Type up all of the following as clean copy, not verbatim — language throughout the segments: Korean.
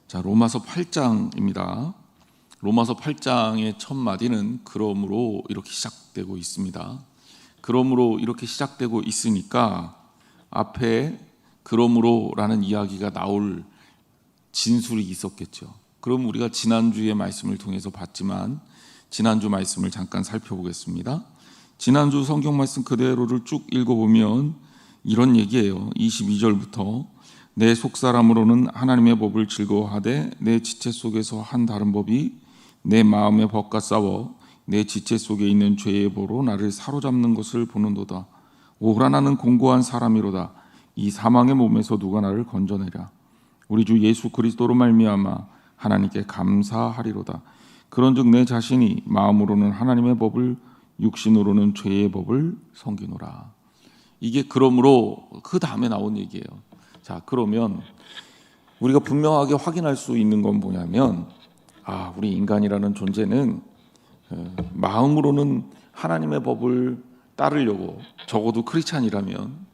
자, 로마서 8장입니다. 로마서 8장의 첫 마디는 그러므로 이렇게 시작되고 있습니다. 그러므로 이렇게 시작되고 있으니까 앞에 그러므로라는 이야기가 나올 진술이 있었겠죠. 그럼 우리가 지난주의 말씀을 통해서 봤지만 지난주 말씀을 잠깐 살펴보겠습니다. 지난주 성경 말씀 그대로를 쭉 읽어보면 이런 얘기예요. 22절부터 내 속사람으로는 하나님의 법을 즐거워하되 내 지체 속에서 한 다른 법이 내 마음의 법과 싸워 내 지체 속에 있는 죄의 보로 나를 사로잡는 것을 보는도다. 오라 나는 공고한 사람이로다. 이 사망의 몸에서 누가 나를 건져내랴. 우리 주 예수 그리스도로 말미암아 하나님께 감사하리로다. 그런즉 내 자신이 마음으로는 하나님의 법을 육신으로는 죄의 법을 섬기노라. 이게 그러므로 그 다음에 나온 얘기예요. 자, 그러면 우리가 분명하게 확인할 수 있는 건 뭐냐면 우리 인간이라는 존재는 마음으로는 하나님의 법을 따르려고, 적어도 크리스찬이라면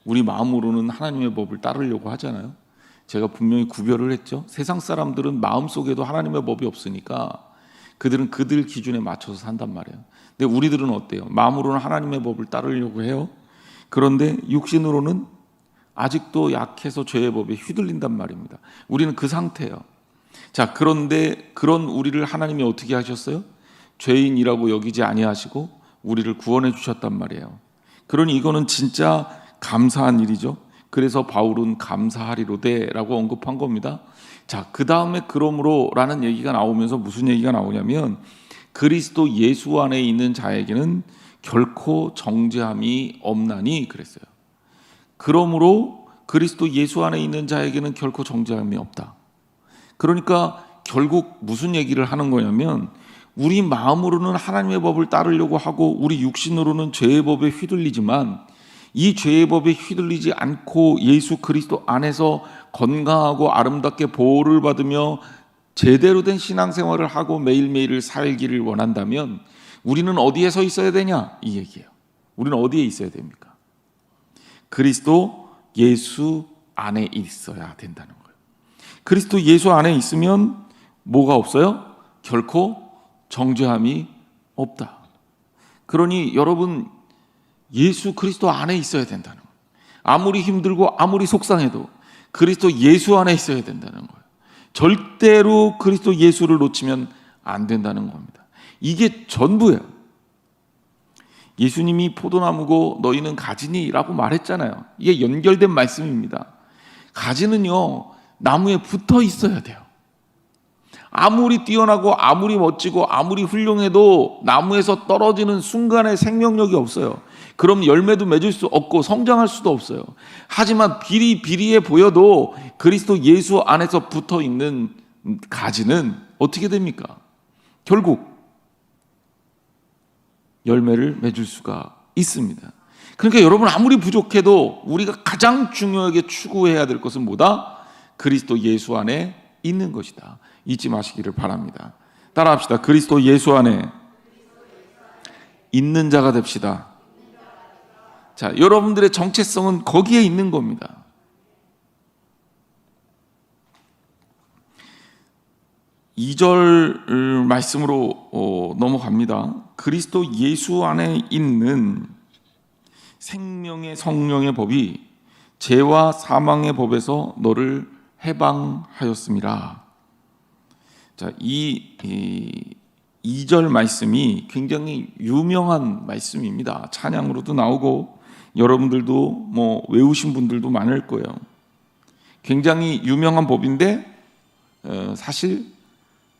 우리 마음으로는 하나님의 법을 따르려고 하잖아요. 제가 분명히 구별을 했죠. 세상 사람들은 마음속에도 하나님의 법이 없으니까 그들은 그들 기준에 맞춰서 산단 말이에요. 근데 우리들은 어때요? 마음으로는 하나님의 법을 따르려고 해요. 그런데 육신으로는 아직도 약해서 죄의 법에 휘둘린단 말입니다. 우리는 그 상태예요. 자, 그런데 그런 우리를 하나님이 어떻게 하셨어요? 죄인이라고 여기지 아니하시고 우리를 구원해 주셨단 말이에요. 그러니 이거는 진짜 감사한 일이죠. 그래서 바울은 감사하리로되라고 언급한 겁니다. 자, 그 다음에 그러므로라는 얘기가 나오면서 무슨 얘기가 나오냐면 그리스도 예수 안에 있는 자에게는 결코 정죄함이 없나니 그랬어요. 그러므로 그리스도 예수 안에 있는 자에게는 결코 정죄함이 없다. 그러니까 결국 무슨 얘기를 하는 거냐면 우리 마음으로는 하나님의 법을 따르려고 하고 우리 육신으로는 죄의 법에 휘둘리지만 이 죄의 법에 휘둘리지 않고 예수 그리스도 안에서 건강하고 아름답게 보호를 받으며 제대로 된 신앙생활을 하고 매일매일을 살기를 원한다면 우리는 어디에 서 있어야 되냐? 이 얘기예요. 우리는 어디에 있어야 됩니까? 그리스도 예수 안에 있어야 된다는 거예요. 그리스도 예수 안에 있으면 뭐가 없어요? 결코 정죄함이 없다. 그러니 여러분 예수 그리스도 안에 있어야 된다는 거예요. 아무리 힘들고 아무리 속상해도 그리스도 예수 안에 있어야 된다는 거예요. 절대로 그리스도 예수를 놓치면 안 된다는 겁니다. 이게 전부예요. 예수님이 포도나무고 너희는 가지니라고 말했잖아요. 이게 연결된 말씀입니다. 가지는요 나무에 붙어 있어야 돼요. 아무리 뛰어나고 아무리 멋지고 아무리 훌륭해도 나무에서 떨어지는 순간에 생명력이 없어요. 그럼 열매도 맺을 수 없고 성장할 수도 없어요. 하지만 비리비리해 보여도 그리스도 예수 안에서 붙어 있는 가지는 어떻게 됩니까? 결국 열매를 맺을 수가 있습니다. 그러니까 여러분 아무리 부족해도 우리가 가장 중요하게 추구해야 될 것은 뭐다? 그리스도 예수 안에 있는 것이다. 잊지 마시기를 바랍니다. 따라합시다. 그리스도 예수 안에 있는 자가 됩시다. 자, 여러분들의 정체성은 거기에 있는 겁니다. 이 절 말씀으로 넘어갑니다. 그리스도 예수 안에 있는 생명의 성령의 법이 죄와 사망의 법에서 너를 해방하였음이라. 자, 이 2절 말씀이 굉장히 유명한 말씀입니다. 찬양으로도 나오고 여러분들도 외우신 분들도 많을 거예요. 굉장히 유명한 법인데 사실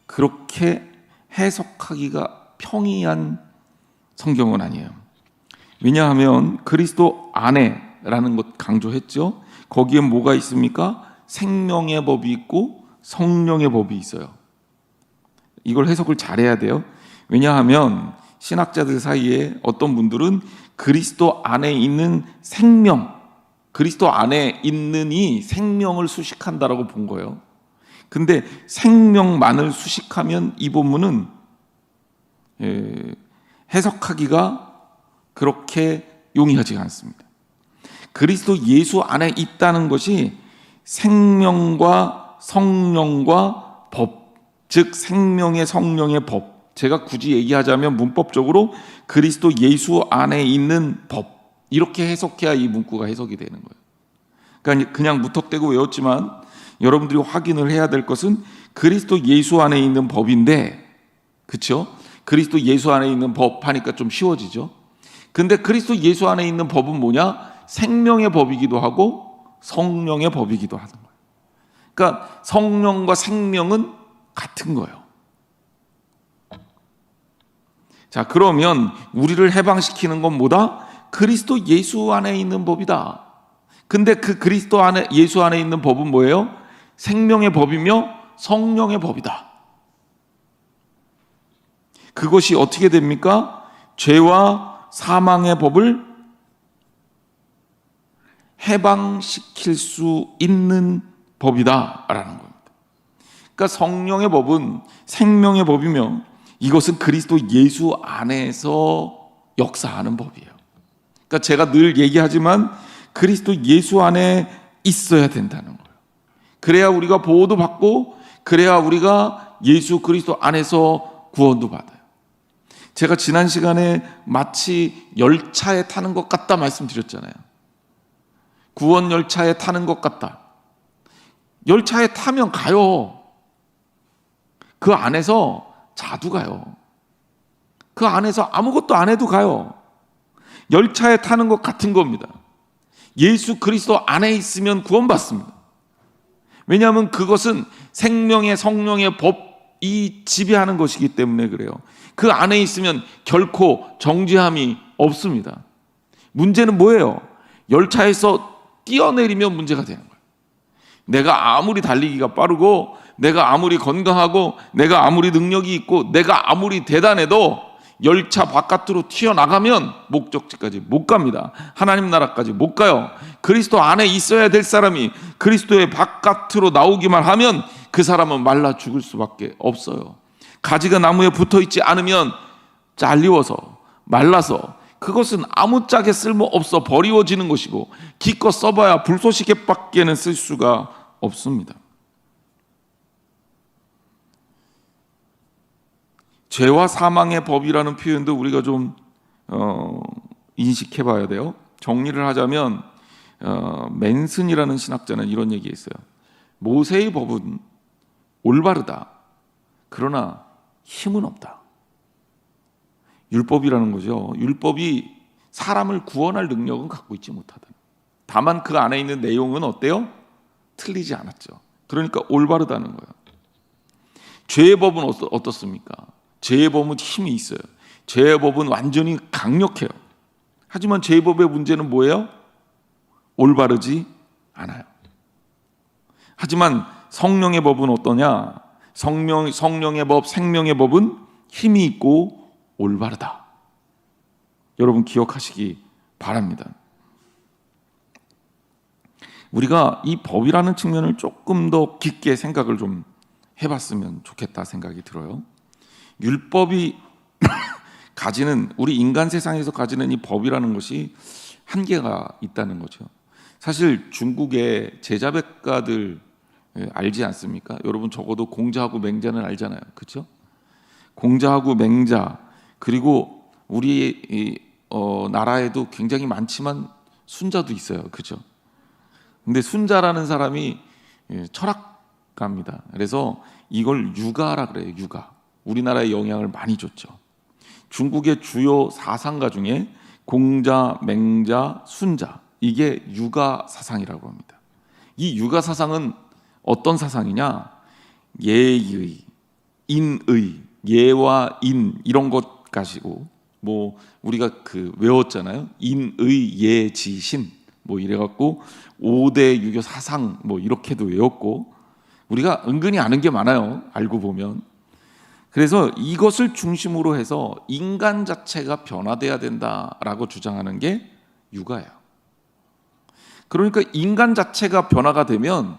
그렇게 해석하기가 평이한 성경은 아니에요. 왜냐하면 그리스도 안에라는 것 강조했죠. 거기에 뭐가 있습니까? 생명의 법이 있고 성령의 법이 있어요. 이걸 해석을 잘해야 돼요. 왜냐하면 신학자들 사이에 어떤 분들은 그리스도 안에 있는 생명, 그리스도 안에 있는 이 생명을 수식한다라고 본 거예요. 근데 생명만을 수식하면 이 본문은 해석하기가 그렇게 용이하지 않습니다. 그리스도 예수 안에 있다는 것이 생명과 성령과 법, 즉 생명의 성령의 법, 제가 굳이 얘기하자면 문법적으로 그리스도 예수 안에 있는 법, 이렇게 해석해야 이 문구가 해석이 되는 거예요. 그러니까 그냥 무턱대고 외웠지만 여러분들이 확인을 해야 될 것은 그리스도 예수 안에 있는 법인데, 그렇죠? 그리스도 예수 안에 있는 법 하니까 좀 쉬워지죠. 근데 그리스도 예수 안에 있는 법은 뭐냐? 생명의 법이기도 하고 성령의 법이기도 하는 거예요. 그러니까 성령과 생명은 같은 거예요. 자, 그러면 우리를 해방시키는 건 뭐다? 그리스도 예수 안에 있는 법이다. 근데 그 그리스도 안에, 예수 안에 있는 법은 뭐예요? 생명의 법이며 성령의 법이다. 그것이 어떻게 됩니까? 죄와 사망의 법을 해방시킬 수 있는 법이다라는 겁니다. 그러니까 성령의 법은 생명의 법이며 이것은 그리스도 예수 안에서 역사하는 법이에요. 그러니까 제가 늘 얘기하지만 그리스도 예수 안에 있어야 된다는 거예요. 그래야 우리가 보호도 받고, 그래야 우리가 예수 그리스도 안에서 구원도 받아요. 제가 지난 시간에 마치 열차에 타는 것 같다 말씀드렸잖아요. 구원 열차에 타는 것 같다. 열차에 타면 가요. 그 안에서 자도 가요. 그 안에서 아무것도 안 해도 가요. 열차에 타는 것 같은 겁니다. 예수 그리스도 안에 있으면 구원받습니다. 왜냐하면 그것은 생명의 성령의 법이 지배하는 것이기 때문에 그래요. 그 안에 있으면 결코 정죄함이 없습니다. 문제는 뭐예요? 열차에서 뛰어내리면 문제가 되는 거예요. 내가 아무리 달리기가 빠르고, 내가 아무리 건강하고, 내가 아무리 능력이 있고, 내가 아무리 대단해도 열차 바깥으로 튀어나가면 목적지까지 못 갑니다. 하나님 나라까지 못 가요. 그리스도 안에 있어야 될 사람이 그리스도의 바깥으로 나오기만 하면 그 사람은 말라 죽을 수밖에 없어요. 가지가 나무에 붙어 있지 않으면 잘리워서 말라서 그것은 아무짝에 쓸모없어 버리워지는 것이고, 기껏 써봐야 불쏘시개밖에는 쓸 수가 없습니다. 죄와 사망의 법이라는 표현도 우리가 좀 인식해 봐야 돼요. 정리를 하자면 맨슨이라는 신학자는 이런 얘기했어요. 모세의 법은 올바르다. 그러나 힘은 없다. 율법이라는 거죠. 율법이 사람을 구원할 능력은 갖고 있지 못하다. 다만 그 안에 있는 내용은 어때요? 틀리지 않았죠. 그러니까 올바르다는 거예요. 죄의 법은 어떻습니까? 죄의 법은 힘이 있어요. 죄의 법은 완전히 강력해요. 하지만 죄의 법의 문제는 뭐예요? 올바르지 않아요. 하지만 성령의 법은 어떠냐? 성령의 법, 생명의 법은 힘이 있고 올바르다. 여러분 기억하시기 바랍니다. 우리가 이 법이라는 측면을 조금 더 깊게 생각을 좀 해봤으면 좋겠다 생각이 들어요. 율법이 가지는, 우리 인간 세상에서 가지는 이 법이라는 것이 한계가 있다는 거죠. 사실 중국의 제자백가들 알지 않습니까? 여러분 적어도 공자하고 맹자는 알잖아요. 그렇죠? 공자하고 맹자, 그리고 우리 나라에도 굉장히 많지만 순자도 있어요. 그렇죠? 근데 순자라는 사람이 철학가입니다. 그래서 이걸 유가라 그래요. 유가. 우리나라에 영향을 많이 줬죠. 중국의 주요 사상가 중에 공자, 맹자, 순자, 이게 유가 사상이라고 합니다. 이 유가 사상은 어떤 사상이냐? 예의, 인의, 예와 인 이런 것 가지고, 뭐 우리가 외웠잖아요. 인의 예지신 뭐 이래갖고 5대 유교 사상 뭐 이렇게도 외웠고, 우리가 은근히 아는 게 많아요. 알고 보면. 그래서 이것을 중심으로 해서 인간 자체가 변화돼야 된다라고 주장하는 게 유가예요. 그러니까 인간 자체가 변화가 되면,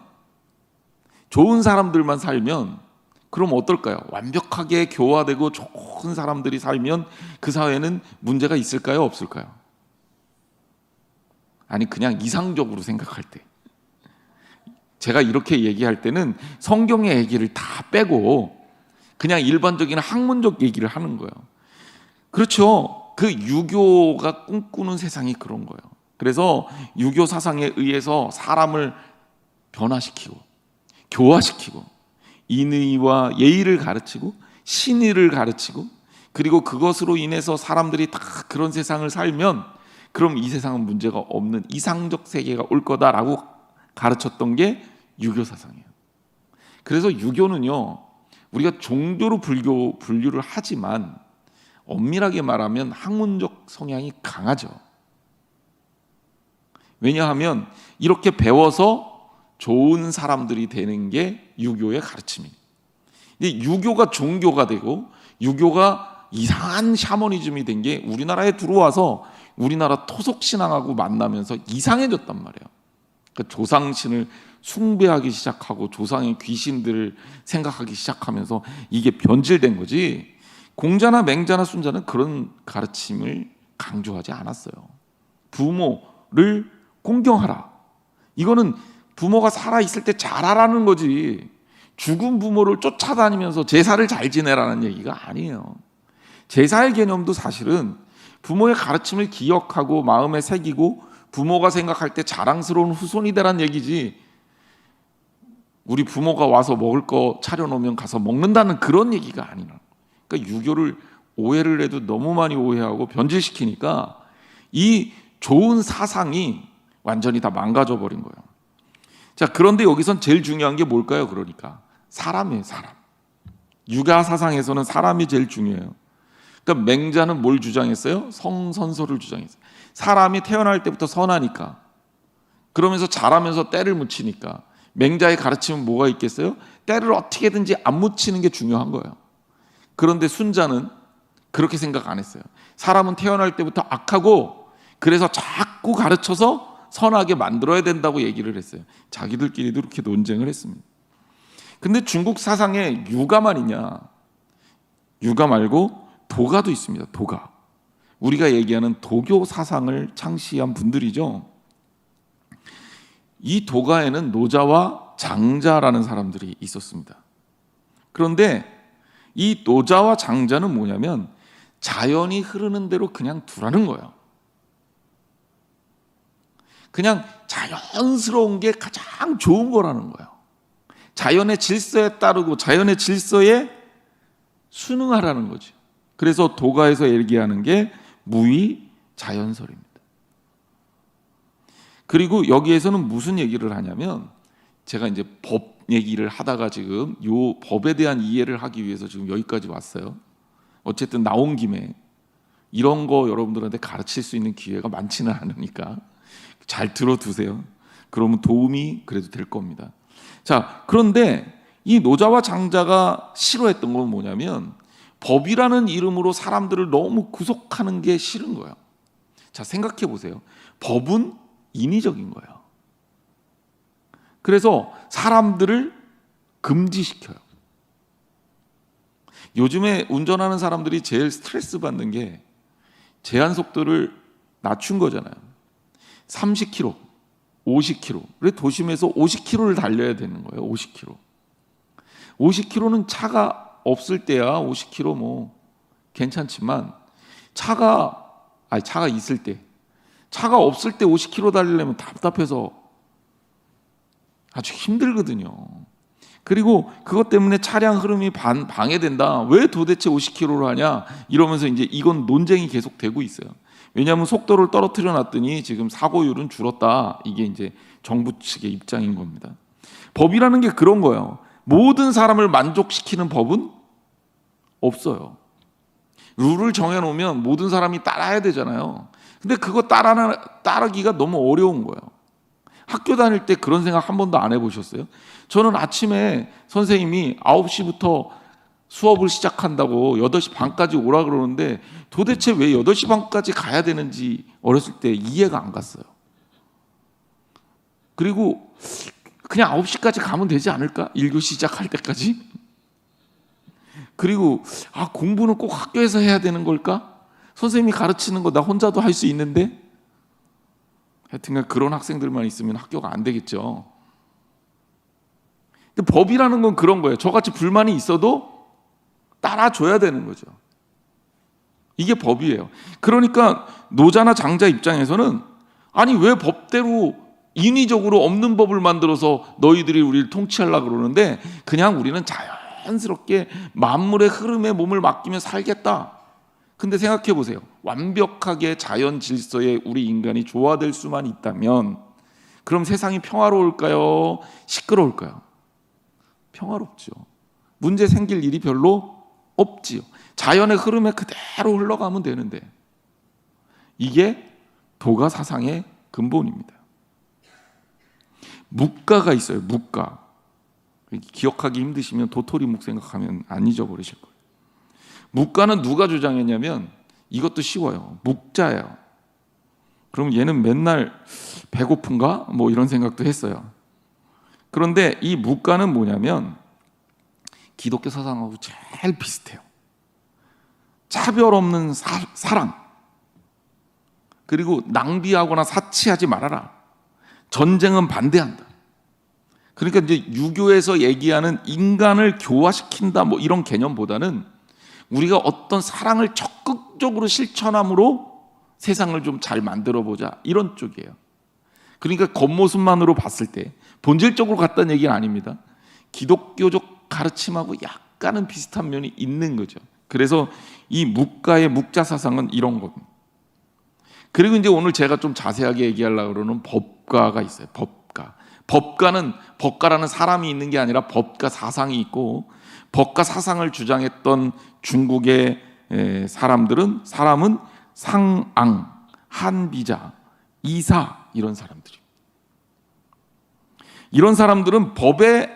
좋은 사람들만 살면 그럼 어떨까요? 완벽하게 교화되고 좋은 사람들이 살면 그 사회는 문제가 있을까요? 없을까요? 아니, 그냥 이상적으로 생각할 때, 제가 이렇게 얘기할 때는 성경의 얘기를 다 빼고 그냥 일반적인 학문적 얘기를 하는 거예요. 그렇죠. 그 유교가 꿈꾸는 세상이 그런 거예요. 그래서 유교 사상에 의해서 사람을 변화시키고 교화시키고 인의와 예의를 가르치고 신의를 가르치고, 그리고 그것으로 인해서 사람들이 다 그런 세상을 살면 그럼 이 세상은 문제가 없는 이상적 세계가 올 거다라고 가르쳤던 게 유교 사상이에요. 그래서 유교는요, 우리가 종교로 분류를 하지만 엄밀하게 말하면 학문적 성향이 강하죠. 왜냐하면 이렇게 배워서 좋은 사람들이 되는 게 유교의 가르침이에요. 근데 유교가 종교가 되고 유교가 이상한 샤머니즘이 된 게 우리나라에 들어와서 우리나라 토속신앙하고 만나면서 이상해졌단 말이에요. 그러니까 조상신을 숭배하기 시작하고 조상의 귀신들을 생각하기 시작하면서 이게 변질된 거지, 공자나 맹자나 순자는 그런 가르침을 강조하지 않았어요. 부모를 공경하라, 이거는 부모가 살아있을 때 잘하라는 거지, 죽은 부모를 쫓아다니면서 제사를 잘 지내라는 얘기가 아니에요. 제사의 개념도 사실은 부모의 가르침을 기억하고 마음에 새기고 부모가 생각할 때 자랑스러운 후손이 되란 얘기지, 우리 부모가 와서 먹을 거 차려놓으면 가서 먹는다는 그런 얘기가 아니라, 그러니까 유교를 오해를 해도 너무 많이 오해하고 변질시키니까 이 좋은 사상이 완전히 다 망가져 버린 거예요. 자, 그런데 여기선 제일 중요한 게 뭘까요? 그러니까 사람이에요, 사람. 육아 사상에서는 사람이 제일 중요해요. 그러니까 맹자는 뭘 주장했어요? 성선설을 주장했어요. 사람이 태어날 때부터 선하니까, 그러면서 자라면서 때를 묻히니까 맹자의 가르침은 뭐가 있겠어요? 때를 어떻게든지 안 묻히는 게 중요한 거예요. 그런데 순자는 그렇게 생각 안 했어요. 사람은 태어날 때부터 악하고 그래서 자꾸 가르쳐서 선하게 만들어야 된다고 얘기를 했어요. 자기들끼리도 그렇게 논쟁을 했습니다. 근데 중국 사상에 유가만 있냐? 유가 말고 도가도 있습니다. 도가. 우리가 얘기하는 도교 사상을 창시한 분들이죠. 이 도가에는 노자와 장자라는 사람들이 있었습니다. 그런데 이 노자와 장자는 뭐냐면 자연이 흐르는 대로 그냥 두라는 거예요. 그냥 자연스러운 게 가장 좋은 거라는 거예요. 자연의 질서에 따르고 자연의 질서에 순응하라는 거죠. 그래서 도가에서 얘기하는 게 무의 자연설입니다. 그리고 여기에서는 무슨 얘기를 하냐면, 제가 이제 법 얘기를 하다가 지금 요 법에 대한 이해를 하기 위해서 지금 여기까지 왔어요. 어쨌든 나온 김에 이런 거 여러분들한테 가르칠 수 있는 기회가 많지는 않으니까 잘 들어두세요. 그러면 도움이 그래도 될 겁니다. 자, 그런데 이 노자와 장자가 싫어했던 건 뭐냐면 법이라는 이름으로 사람들을 너무 구속하는 게 싫은 거예요. 자, 생각해 보세요. 법은 인위적인 거예요. 그래서 사람들을 금지시켜요. 요즘에 운전하는 사람들이 제일 스트레스 받는 게 제한 속도를 낮춘 거잖아요. 30km, 50km. 그래 도심에서 50km를 달려야 되는 거예요. 50km. 50km는 차가 없을 때야 50km 뭐 괜찮지만 차가 있을 때, 차가 없을 때 50km 달리려면 답답해서 아주 힘들거든요. 그리고 그것 때문에 차량 흐름이 방해된다. 왜 도대체 50km로 하냐? 이러면서 이제 이건 논쟁이 계속되고 있어요. 왜냐하면 속도를 떨어뜨려 놨더니 지금 사고율은 줄었다. 이게 이제 정부 측의 입장인 겁니다. 법이라는 게 그런 거예요. 모든 사람을 만족시키는 법은 없어요. 룰을 정해놓으면 모든 사람이 따라야 되잖아요. 근데 그거 따르기가 너무 어려운 거예요. 학교 다닐 때 그런 생각 한 번도 안 해보셨어요? 저는 아침에 선생님이 9시부터 수업을 시작한다고 8시 반까지 오라 그러는데 도대체 왜 8시 반까지 가야 되는지 어렸을 때 이해가 안 갔어요. 그리고 그냥 9시까지 가면 되지 않을까? 1교시 시작할 때까지? 그리고 공부는 꼭 학교에서 해야 되는 걸까? 선생님이 가르치는 거 나 혼자도 할 수 있는데? 하여튼간 그런 학생들만 있으면 학교가 안 되겠죠. 근데 법이라는 건 그런 거예요. 저같이 불만이 있어도 따라줘야 되는 거죠. 이게 법이에요. 그러니까 노자나 장자 입장에서는 왜 법대로 인위적으로 없는 법을 만들어서 너희들이 우리를 통치하려고 그러는데 그냥 우리는 자연스럽게 만물의 흐름에 몸을 맡기며 살겠다. 근데 생각해 보세요. 완벽하게 자연 질서에 우리 인간이 조화될 수만 있다면 그럼 세상이 평화로울까요? 시끄러울까요? 평화롭죠. 문제 생길 일이 별로 없지요. 자연의 흐름에 그대로 흘러가면 되는데 이게 도가 사상의 근본입니다. 묵가가 있어요. 묵가. 기억하기 힘드시면 도토리묵 생각하면 안 잊어버리실 거예요. 묵가는 누가 주장했냐면 이것도 쉬워요. 묵자예요. 그럼 얘는 맨날 배고픈가? 이런 생각도 했어요. 그런데 이 묵가는 뭐냐면 기독교 사상하고 제일 비슷해요. 차별 없는 사랑, 그리고 낭비하거나 사치하지 말아라. 전쟁은 반대한다. 그러니까 이제 유교에서 얘기하는 인간을 교화시킨다 이런 개념보다는 우리가 어떤 사랑을 적극적으로 실천함으로 세상을 좀 잘 만들어 보자 이런 쪽이에요. 그러니까 겉모습만으로 봤을 때 본질적으로 같다는 얘기는 아닙니다. 기독교적 가르침하고 약간은 비슷한 면이 있는 거죠. 그래서 이 묵가의 묵자 사상은 이런 겁니다. 그리고 이제 오늘 제가 좀 자세하게 얘기하려고 그러는 법가가 있어요. 법가는 법가라는 사람이 있는 게 아니라 법가 사상이 있고, 법가 사상을 주장했던 중국의 사람은 상앙, 한비자, 이사 이런 사람들이에요. 이런 사람들은 법에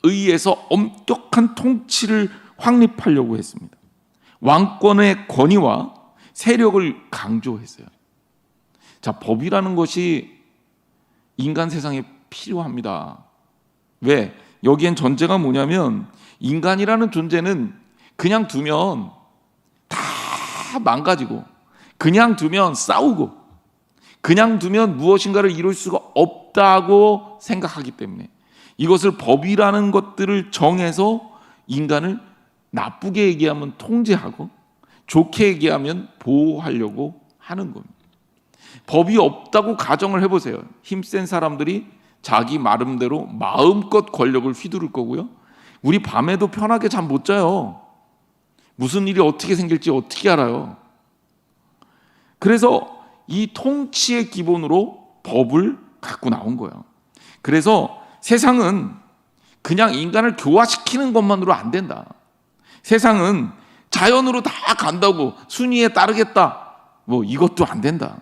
의해서 엄격한 통치를 확립하려고 했습니다. 왕권의 권위와 세력을 강조했어요. 자, 법이라는 것이 인간 세상에 필요합니다. 왜? 여기엔 전제가 뭐냐면 인간이라는 존재는 그냥 두면 다 망가지고, 그냥 두면 싸우고, 그냥 두면 무엇인가를 이룰 수가 없다고 생각하기 때문에 이것을 법이라는 것들을 정해서 인간을 나쁘게 얘기하면 통제하고 좋게 얘기하면 보호하려고 하는 겁니다. 법이 없다고 가정을 해보세요. 힘센 사람들이 자기 마음대로 마음껏 권력을 휘두를 거고요. 우리 밤에도 편하게 잠 못 자요. 무슨 일이 어떻게 생길지 어떻게 알아요? 그래서 이 통치의 기본으로 법을 갖고 나온 거예요. 그래서 세상은 그냥 인간을 교화시키는 것만으로 안 된다. 세상은 자연으로 다 간다고 순위에 따르겠다, 이것도 안 된다.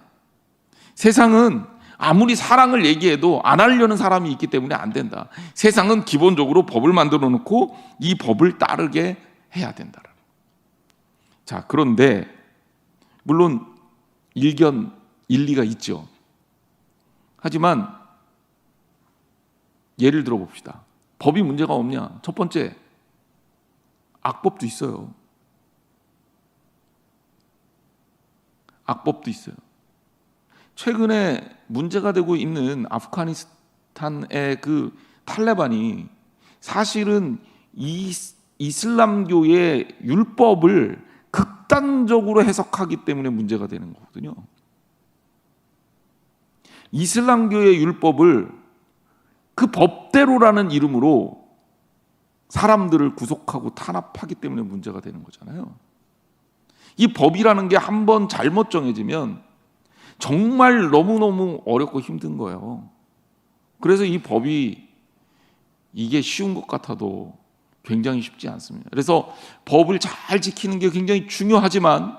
세상은 아무리 사랑을 얘기해도 안 하려는 사람이 있기 때문에 안 된다. 세상은 기본적으로 법을 만들어 놓고 이 법을 따르게 해야 된다. 자, 그런데 물론 일견 일리가 있죠. 하지만 예를 들어 봅시다. 법이 문제가 없냐? 첫 번째, 악법도 있어요. 악법도 있어요. 최근에 문제가 되고 있는 아프가니스탄의 그 탈레반이 사실은 이슬람교의 율법을 극단적으로 해석하기 때문에 문제가 되는 거거든요. 이슬람교의 율법을 그 법대로라는 이름으로 사람들을 구속하고 탄압하기 때문에 문제가 되는 거잖아요. 이 법이라는 게 한번 잘못 정해지면 정말 너무너무 어렵고 힘든 거예요. 그래서 이 법이 이게 쉬운 것 같아도 굉장히 쉽지 않습니다. 그래서 법을 잘 지키는 게 굉장히 중요하지만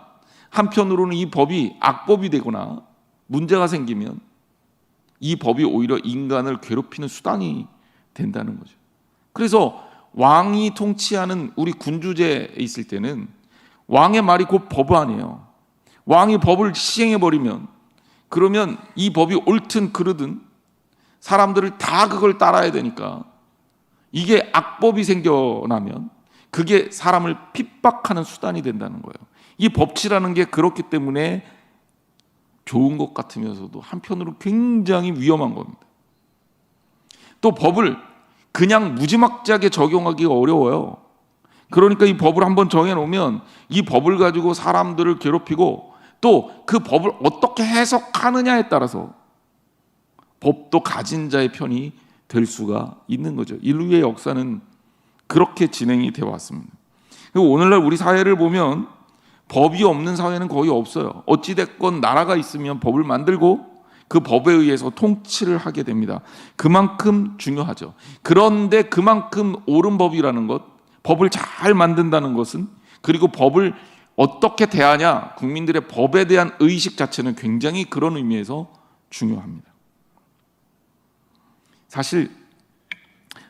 한편으로는 이 법이 악법이 되거나 문제가 생기면 이 법이 오히려 인간을 괴롭히는 수단이 된다는 거죠. 그래서 왕이 통치하는 우리 군주제에 있을 때는 왕의 말이 곧 법안이에요. 왕이 법을 시행해버리면 그러면 이 법이 옳든 그르든 사람들을 다 그걸 따라야 되니까 이게 악법이 생겨나면 그게 사람을 핍박하는 수단이 된다는 거예요. 이 법치라는 게 그렇기 때문에 좋은 것 같으면서도 한편으로 굉장히 위험한 겁니다. 또 법을 그냥 무지막지하게 적용하기가 어려워요. 그러니까 이 법을 한번 정해놓으면 이 법을 가지고 사람들을 괴롭히고 또 그 법을 어떻게 해석하느냐에 따라서 법도 가진 자의 편이 될 수가 있는 거죠. 인류의 역사는 그렇게 진행이 되어 왔습니다. 그리고 오늘날 우리 사회를 보면 법이 없는 사회는 거의 없어요. 어찌됐건 나라가 있으면 법을 만들고 그 법에 의해서 통치를 하게 됩니다. 그만큼 중요하죠. 그런데 그만큼 옳은 법이라는 것, 법을 잘 만든다는 것은, 그리고 법을 어떻게 대하냐, 국민들의 법에 대한 의식 자체는 굉장히 그런 의미에서 중요합니다. 사실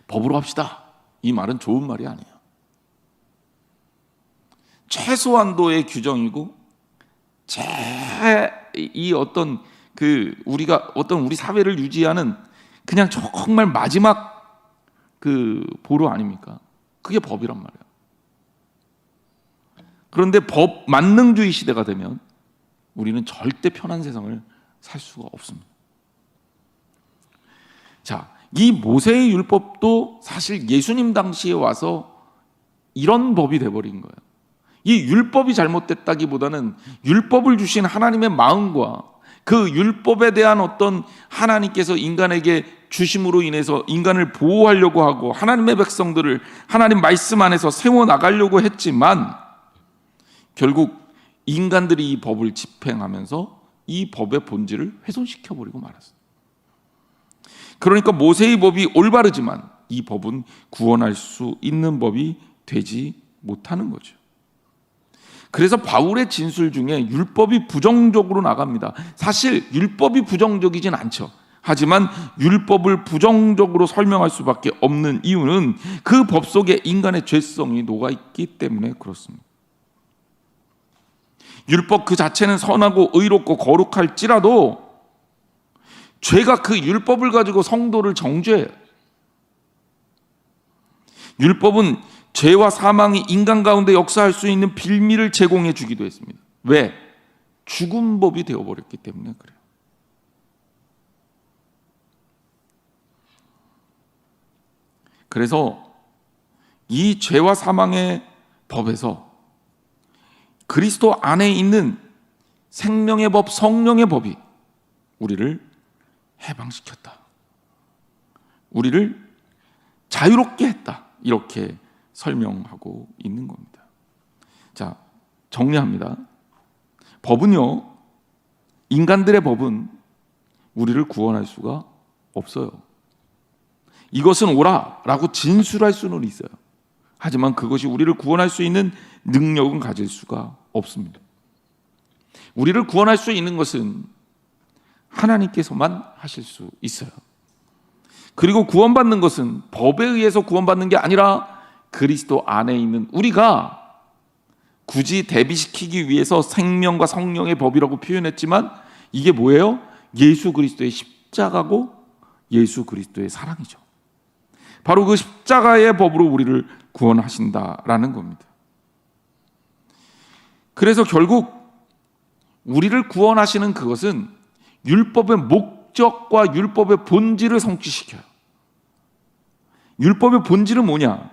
법으로 합시다, 이 말은 좋은 말이 아니에요. 최소한도의 규정이고 이 어떤 우리가 어떤 우리 사회를 유지하는 그냥 정말 마지막 보루 아닙니까? 그게 법이란 말이에요. 그런데 법 만능주의 시대가 되면 우리는 절대 편한 세상을 살 수가 없습니다. 자, 이 모세의 율법도 사실 예수님 당시에 와서 이런 법이 돼버린 거예요. 이 율법이 잘못됐다기보다는 율법을 주신 하나님의 마음과 그 율법에 대한 어떤 하나님께서 인간에게 주심으로 인해서 인간을 보호하려고 하고 하나님의 백성들을 하나님 말씀 안에서 세워나가려고 했지만 결국 인간들이 이 법을 집행하면서 이 법의 본질을 훼손시켜버리고 말았어요. 그러니까 모세의 법이 올바르지만 이 법은 구원할 수 있는 법이 되지 못하는 거죠. 그래서 바울의 진술 중에 율법이 부정적으로 나갑니다. 사실 율법이 부정적이진 않죠. 하지만 율법을 부정적으로 설명할 수밖에 없는 이유는 그 법 속에 인간의 죄성이 녹아있기 때문에 그렇습니다. 율법 그 자체는 선하고 의롭고 거룩할지라도 죄가 그 율법을 가지고 성도를 정죄해요. 율법은 죄와 사망이 인간 가운데 역사할 수 있는 빌미를 제공해 주기도 했습니다. 왜? 죽은 법이 되어버렸기 때문에 그래요. 그래서 이 죄와 사망의 법에서 그리스도 안에 있는 생명의 법, 성령의 법이 우리를 해방시켰다. 우리를 자유롭게 했다. 이렇게 설명하고 있는 겁니다. 자, 정리합니다. 법은요, 인간들의 법은 우리를 구원할 수가 없어요. 이것은 옳아라고 진술할 수는 있어요. 하지만 그것이 우리를 구원할 수 있는 능력은 가질 수가 없습니다. 우리를 구원할 수 있는 것은 하나님께서만 하실 수 있어요. 그리고 구원받는 것은 법에 의해서 구원받는 게 아니라 그리스도 안에 있는 우리가 굳이 대비시키기 위해서 생명과 성령의 법이라고 표현했지만 이게 뭐예요? 예수 그리스도의 십자가고 예수 그리스도의 사랑이죠. 바로 그 십자가의 법으로 우리를 구원하신다라는 겁니다. 그래서 결국 우리를 구원하시는 그것은 율법의 목적과 율법의 본질을 성취시켜요. 율법의 본질은 뭐냐?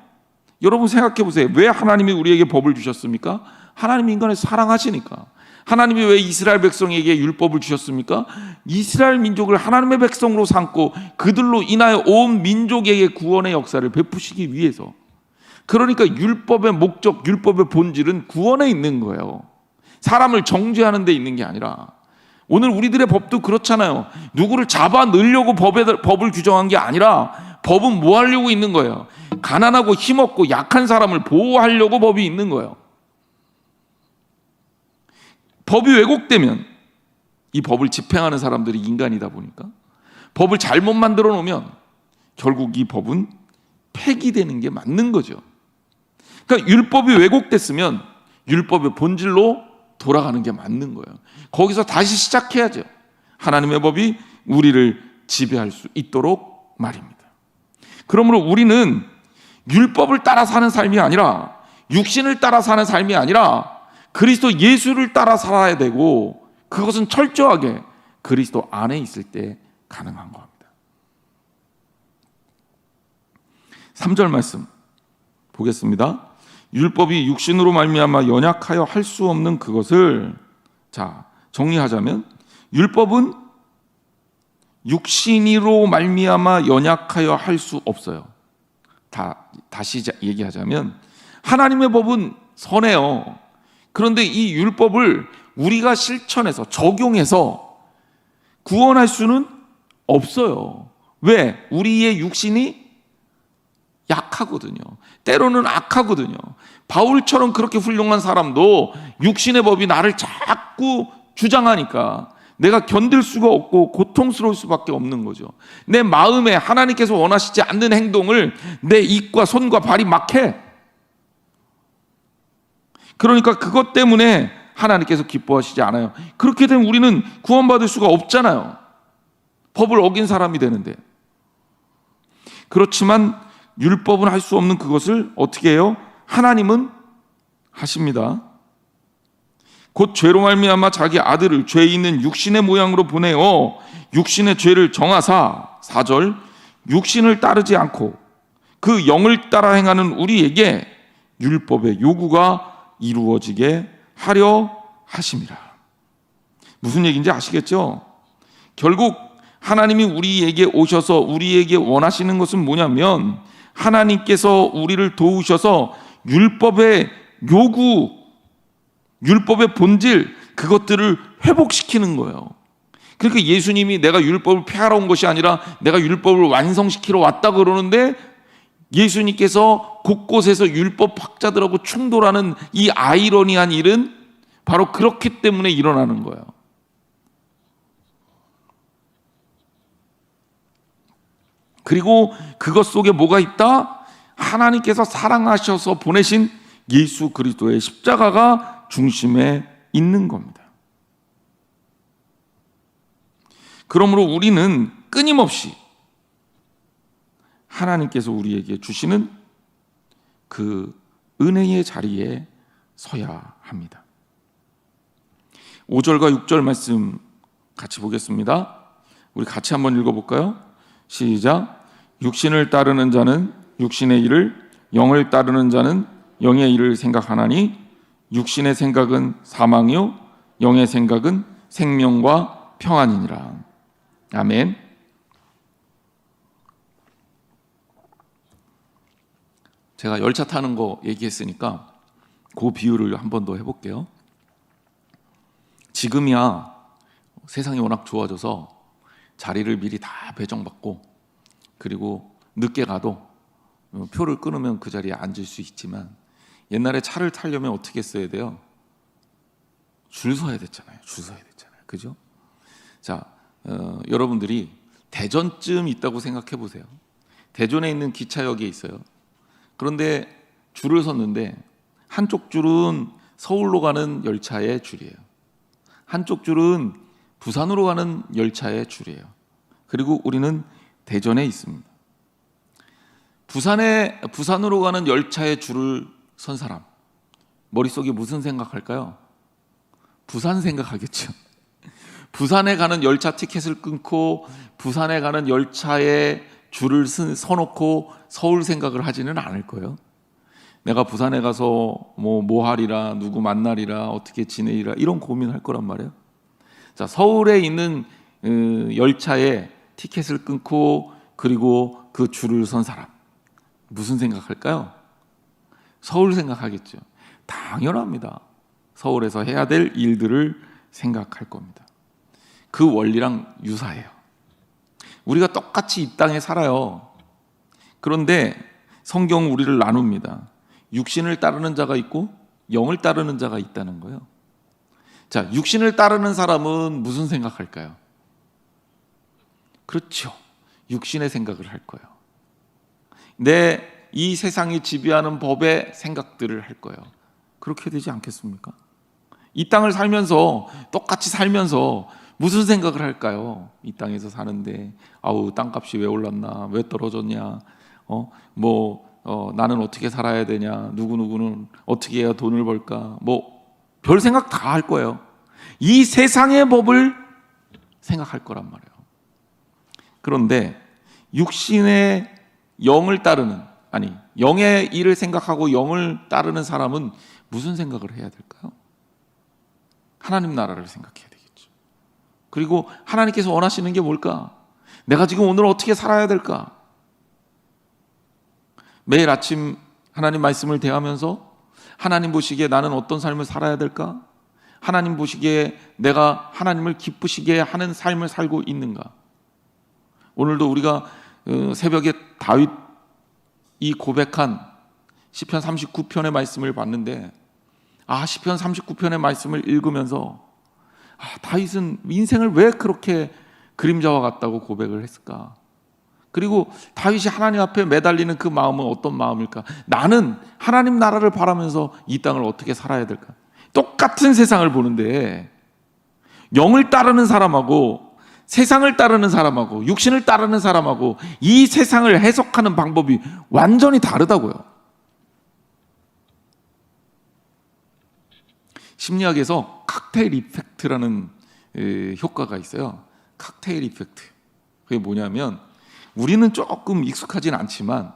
여러분 생각해 보세요. 왜 하나님이 우리에게 법을 주셨습니까? 하나님이 인간을 사랑하시니까. 하나님이 왜 이스라엘 백성에게 율법을 주셨습니까? 이스라엘 민족을 하나님의 백성으로 삼고 그들로 인하여 온 민족에게 구원의 역사를 베푸시기 위해서. 그러니까 율법의 목적, 율법의 본질은 구원에 있는 거예요. 사람을 정죄하는 데 있는 게 아니라. 오늘 우리들의 법도 그렇잖아요. 누구를 잡아 넣으려고 법을 규정한 게 아니라 법은 뭐 하려고 있는 거예요? 가난하고 힘없고 약한 사람을 보호하려고 법이 있는 거예요. 법이 왜곡되면 이 법을 집행하는 사람들이 인간이다 보니까 법을 잘못 만들어 놓으면 결국 이 법은 폐기되는 게 맞는 거죠. 그러니까 율법이 왜곡됐으면 율법의 본질로 돌아가는 게 맞는 거예요. 거기서 다시 시작해야죠. 하나님의 법이 우리를 지배할 수 있도록 말입니다. 그러므로 우리는 율법을 따라 사는 삶이 아니라 육신을 따라 사는 삶이 아니라 그리스도 예수를 따라 살아야 되고, 그것은 철저하게 그리스도 안에 있을 때 가능한 겁니다. 3절 말씀 보겠습니다. 율법이 육신으로 말미암아 연약하여 할 수 없는 그것을, 자, 정리하자면 율법은 육신으로 말미암아 연약하여 할 수 없어요. 다시 얘기하자면 하나님의 법은 선해요. 그런데 이 율법을 우리가 실천해서 적용해서 구원할 수는 없어요. 왜? 우리의 육신이 약하거든요. 때로는 악하거든요. 바울처럼 그렇게 훌륭한 사람도 육신의 법이 나를 자꾸 주장하니까 내가 견딜 수가 없고 고통스러울 수밖에 없는 거죠. 내 마음에 하나님께서 원하시지 않는 행동을 내 입과 손과 발이 막 해. 그러니까 그것 때문에 하나님께서 기뻐하시지 않아요. 그렇게 되면 우리는 구원받을 수가 없잖아요. 법을 어긴 사람이 되는데. 그렇지만 율법은 할 수 없는 그것을 어떻게 해요? 하나님은 하십니다. 곧 죄로 말미암아 자기 아들을 죄 있는 육신의 모양으로 보내어 육신의 죄를 정하사, 4절, 육신을 따르지 않고 그 영을 따라 행하는 우리에게 율법의 요구가 이루어지게 하려 하심이라. 무슨 얘기인지 아시겠죠? 결국 하나님이 우리에게 오셔서 우리에게 원하시는 것은 뭐냐면, 하나님께서 우리를 도우셔서 율법의 요구, 율법의 본질, 그것들을 회복시키는 거예요. 그러니까 예수님이 내가 율법을 폐하러 온 것이 아니라 내가 율법을 완성시키러 왔다 그러는데, 예수님께서 곳곳에서 율법 학자들하고 충돌하는 이 아이러니한 일은 바로 그렇기 때문에 일어나는 거예요. 그리고 그것 속에 뭐가 있다? 하나님께서 사랑하셔서 보내신 예수 그리스도의 십자가가 중심에 있는 겁니다. 그러므로 우리는 끊임없이 하나님께서 우리에게 주시는 그 은혜의 자리에 서야 합니다. 5절과 6절 말씀 같이 보겠습니다. 우리 같이 한번 읽어볼까요? 시작. 육신을 따르는 자는 육신의 일을, 영을 따르는 자는 영의 일을 생각하나니 육신의 생각은 사망이요 영의 생각은 생명과 평안이니라. 아멘. 제가 열차 타는 거 얘기했으니까 그 비유를 한 번 더 해볼게요. 지금이야 세상이 워낙 좋아져서 자리를 미리 다 배정받고, 그리고 늦게 가도 표를 끊으면 그 자리에 앉을 수 있지만, 옛날에 차를 타려면 어떻게 써야 돼요? 줄 서야 됐잖아요. 그죠? 자, 여러분들이 대전쯤 있다고 생각해 보세요. 대전에 있는 기차역에 있어요. 그런데 줄을 섰는데 한쪽 줄은 서울로 가는 열차의 줄이에요. 한쪽 줄은 부산으로 가는 열차의 줄이에요. 그리고 우리는 대전에 있습니다. 부산으로 가는 열차의 줄을 선 사람, 머릿속에 무슨 생각할까요? 부산 생각하겠죠. 부산에 가는 열차 티켓을 끊고 부산에 가는 열차에 줄을 서놓고 서울 생각을 하지는 않을 거예요. 내가 부산에 가서 뭐 하리라, 누구 만나리라, 어떻게 지내리라, 이런 고민할 거란 말이에요. 자, 서울에 있는 열차에 티켓을 끊고 그리고 그 줄을 선 사람, 무슨 생각할까요? 서울 생각하겠죠. 당연합니다. 서울에서 해야 될 일들을 생각할 겁니다. 그 원리랑 유사해요. 우리가 똑같이 이 땅에 살아요. 그런데 성경은 우리를 나눕니다. 육신을 따르는 자가 있고 영을 따르는 자가 있다는 거예요. 자, 육신을 따르는 사람은 무슨 생각할까요? 그렇죠. 육신의 생각을 할 거예요. 이 세상이 지배하는 법의 생각들을 할 거예요. 그렇게 되지 않겠습니까? 이 땅을 살면서, 똑같이 살면서 무슨 생각을 할까요? 이 땅에서 사는데, 아우, 땅값이 왜 올랐나, 왜 떨어졌냐, 나는 어떻게 살아야 되냐, 누구누구는 어떻게 해야 돈을 벌까, 뭐 별 생각 다 할 거예요. 이 세상의 법을 생각할 거란 말이에요. 그런데 육신의 영을 따르는, 아니 영의 일을 생각하고 영을 따르는 사람은 무슨 생각을 해야 될까요? 하나님 나라를 생각해야 되겠죠. 그리고 하나님께서 원하시는 게 뭘까? 내가 지금 오늘 어떻게 살아야 될까? 매일 아침 하나님 말씀을 대하면서 하나님 보시기에 나는 어떤 삶을 살아야 될까? 하나님 보시기에 내가 하나님을 기쁘시게 하는 삶을 살고 있는가? 오늘도 우리가 새벽에 다윗이 고백한 시편 39편의 말씀을 봤는데, 시편 39편의 말씀을 읽으면서 다윗은 인생을 왜 그렇게 그림자와 같다고 고백을 했을까? 그리고 다윗이 하나님 앞에 매달리는 그 마음은 어떤 마음일까? 나는 하나님 나라를 바라면서 이 땅을 어떻게 살아야 될까? 똑같은 세상을 보는데 영을 따르는 사람하고 세상을 따르는 사람하고 육신을 따르는 사람하고 이 세상을 해석하는 방법이 완전히 다르다고요. 심리학에서 칵테일 이펙트라는 효과가 있어요. 칵테일 이펙트. 그게 뭐냐면, 우리는 조금 익숙하진 않지만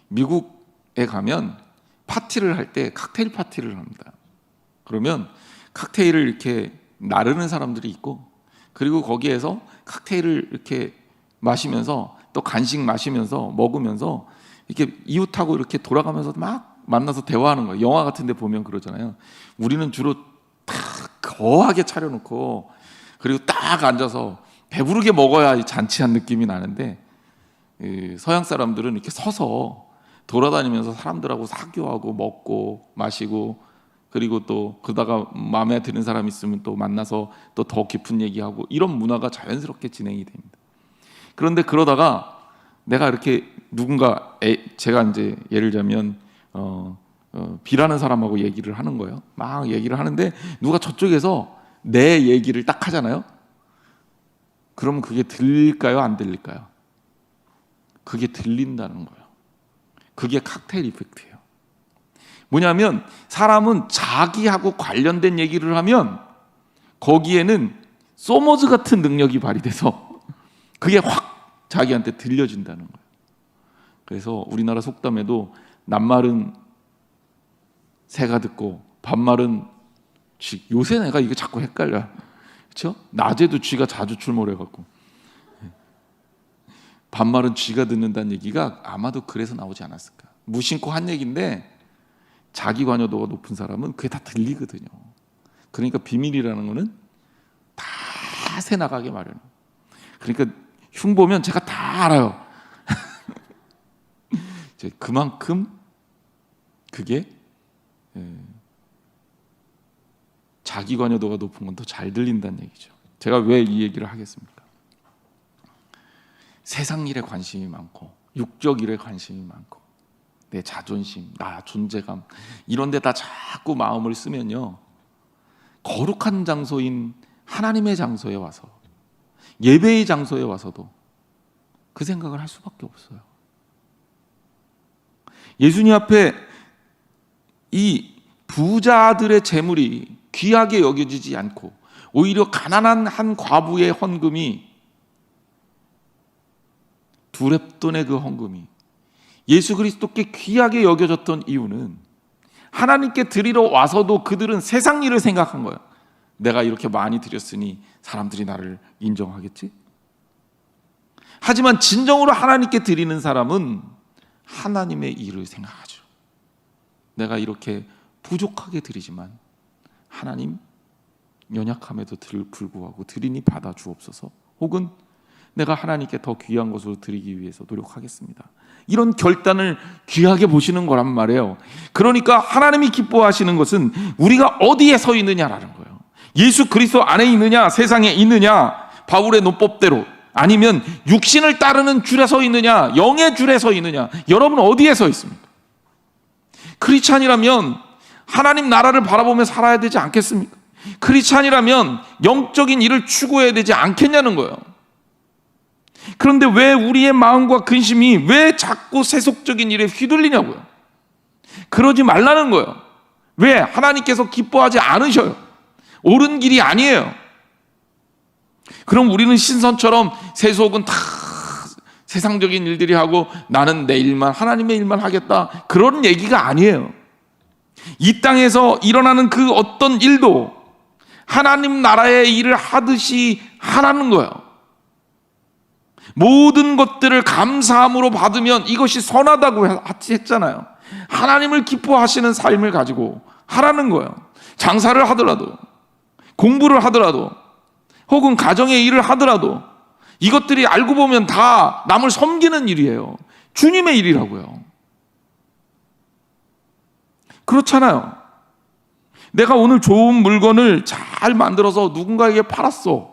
미국에 가면 파티를 할 때 칵테일 파티를 합니다. 그러면 칵테일을 이렇게 나르는 사람들이 있고, 그리고 거기에서 칵테일을 이렇게 마시면서 또 간식 마시면서 먹으면서 이렇게 이웃하고 이렇게 돌아가면서 막 만나서 대화하는 거예요. 영화 같은 데 보면 그러잖아요. 우리는 주로 딱 거하게 차려놓고 그리고 딱 앉아서 배부르게 먹어야 잔치한 느낌이 나는데, 서양 사람들은 이렇게 서서 돌아다니면서 사람들하고 사교하고 먹고 마시고, 그리고 또 그러다가 마음에 드는 사람 있으면 또 만나서 또 더 깊은 얘기하고, 이런 문화가 자연스럽게 진행이 됩니다. 그런데 그러다가 내가 이렇게 제가 이제 예를 들자면 B라는 사람하고 얘기를 하는 거예요. 막 얘기를 하는데 누가 저쪽에서 내 얘기를 딱 하잖아요. 그러면 그게 들릴까요? 안 들릴까요? 그게 들린다는 거예요. 그게 칵테일 이펙트예요. 뭐냐면 사람은 자기하고 관련된 얘기를 하면 거기에는 소머즈 같은 능력이 발휘돼서 그게 확 자기한테 들려진다는 거예요. 그래서 우리나라 속담에도 낱말은 새가 듣고 반말은 쥐. 요새 내가 이게 자꾸 헷갈려요. 그렇죠? 낮에도 쥐가 자주 출몰해갖고 반말은 쥐가 듣는다는 얘기가 아마도 그래서 나오지 않았을까. 무심코 한 얘기인데 자기 관여도가 높은 사람은 그게 다 들리거든요. 그러니까 비밀이라는 거는 다 새나가게 마련. 그러니까 흉 보면 제가 다 알아요. 그만큼 그게 자기 관여도가 높은 건 더 잘 들린다는 얘기죠. 제가 왜 이 얘기를 하겠습니까? 세상 일에 관심이 많고 육적 일에 관심이 많고 내 자존심, 나 존재감 이런 데다 자꾸 마음을 쓰면요, 거룩한 장소인 하나님의 장소에 와서, 예배의 장소에 와서도 그 생각을 할 수밖에 없어요. 예수님 앞에 이 부자들의 재물이 귀하게 여겨지지 않고 오히려 가난한 한 과부의 헌금이, 두렙돈의 그 헌금이 예수 그리스도께 귀하게 여겨졌던 이유는 하나님께 드리러 와서도 그들은 세상 일을 생각한 거예요. 내가 이렇게 많이 드렸으니 사람들이 나를 인정하겠지? 하지만 진정으로 하나님께 드리는 사람은 하나님의 일을 생각하죠. 내가 이렇게 부족하게 드리지만 하나님, 연약함에도 불구하고 드리니 받아 주옵소서, 혹은 내가 하나님께 더 귀한 것으로 드리기 위해서 노력하겠습니다. 이런 결단을 귀하게 보시는 거란 말이에요. 그러니까 하나님이 기뻐하시는 것은 우리가 어디에 서 있느냐라는 거예요. 예수 그리스도 안에 있느냐, 세상에 있느냐, 바울의 논법대로, 아니면 육신을 따르는 줄에 서 있느냐, 영의 줄에 서 있느냐, 여러분은 어디에 서 있습니까? 크리스찬이라면 하나님 나라를 바라보며 살아야 되지 않겠습니까? 크리스찬이라면 영적인 일을 추구해야 되지 않겠냐는 거예요. 그런데 왜 우리의 마음과 근심이 왜 자꾸 세속적인 일에 휘둘리냐고요. 그러지 말라는 거예요. 왜? 하나님께서 기뻐하지 않으셔요. 옳은 길이 아니에요. 그럼 우리는 신선처럼 세속은 다 세상적인 일들이 하고 나는 내 일만, 하나님의 일만 하겠다, 그런 얘기가 아니에요. 이 땅에서 일어나는 그 어떤 일도 하나님 나라의 일을 하듯이 하라는 거예요. 모든 것들을 감사함으로 받으면 이것이 선하다고 했잖아요. 하나님을 기뻐하시는 삶을 가지고 하라는 거예요. 장사를 하더라도, 공부를 하더라도, 혹은 가정의 일을 하더라도 이것들이 알고 보면 다 남을 섬기는 일이에요. 주님의 일이라고요. 그렇잖아요. 내가 오늘 좋은 물건을 잘 만들어서 누군가에게 팔았어.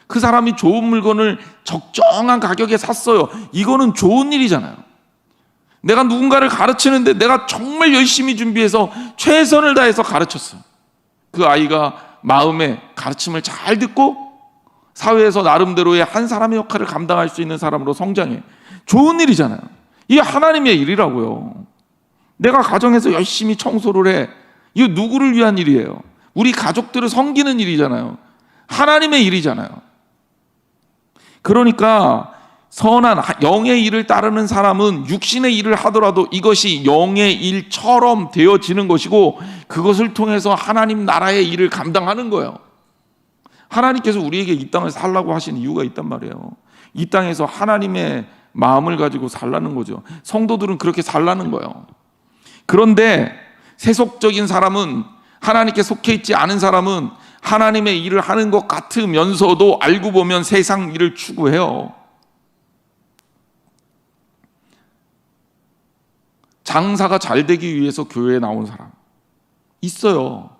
그 사람이 좋은 물건을 적정한 가격에 샀어요. 이거는 좋은 일이잖아요. 내가 누군가를 가르치는데 내가 정말 열심히 준비해서 최선을 다해서 가르쳤어요. 그 아이가 마음에 가르침을 잘 듣고 사회에서 나름대로의 한 사람의 역할을 감당할 수 있는 사람으로 성장해. 좋은 일이잖아요. 이게 하나님의 일이라고요. 내가 가정에서 열심히 청소를 해. 이거 누구를 위한 일이에요? 우리 가족들을 섬기는 일이잖아요. 하나님의 일이잖아요. 그러니까 선한 영의 일을 따르는 사람은 육신의 일을 하더라도 이것이 영의 일처럼 되어지는 것이고, 그것을 통해서 하나님 나라의 일을 감당하는 거예요. 하나님께서 우리에게 이 땅을 살라고 하신 이유가 있단 말이에요. 이 땅에서 하나님의 마음을 가지고 살라는 거죠. 성도들은 그렇게 살라는 거예요. 그런데 세속적인 사람은, 하나님께 속해 있지 않은 사람은 하나님의 일을 하는 것 같으면서도 알고 보면 세상 일을 추구해요. 장사가 잘 되기 위해서 교회에 나온 사람 있어요.